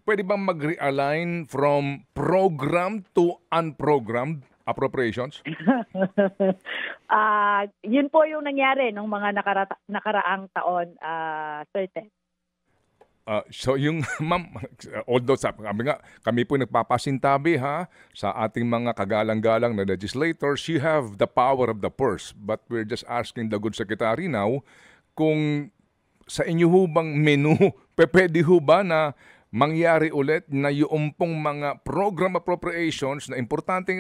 pwede bang mag-realign from program to unprogrammed appropriations? Yun po yung nangyari nung mga nakaraang taon, Sir Ted. So yung ma'am, although kami po nagpapasintabi sa ating mga kagalang-galang na legislators, you have the power of the purse. But we're just asking the good secretary now kung sa inyo ho bang menu, pwede ho ba na mangyari ulit na yung pong mga program appropriations na importante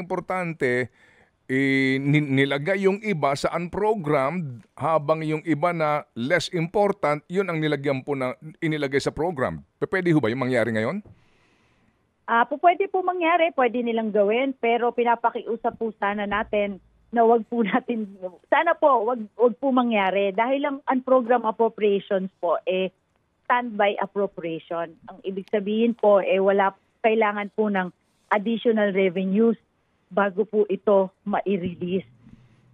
nilagay yung iba sa unprogrammed habang yung iba na less important, yun ang nilagyan po na inilagay sa program. Pwede ho ba yung mangyari ngayon? Pwede po mangyari, pwede nilang gawin, pero pinapakiusap po sana natin na wag po natin, sana po wag po mangyari dahil ang unprogrammed appropriations po standby appropriation. Ang ibig sabihin po wala kailangan po ng additional revenues bago po ito ma-release.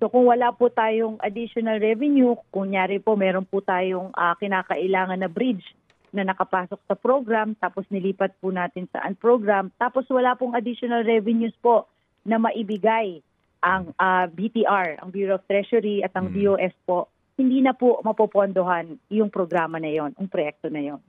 So kung wala po tayong additional revenue, kunyari po meron po tayong kinakailangan na bridge na nakapasok sa program, tapos nilipat po natin sa unprogram, tapos wala pong additional revenues po na maibigay ang BTR, ang Bureau of Treasury at ang DOS po, hindi na po mapopondohan yung programa na yon, ang proyekto na yon.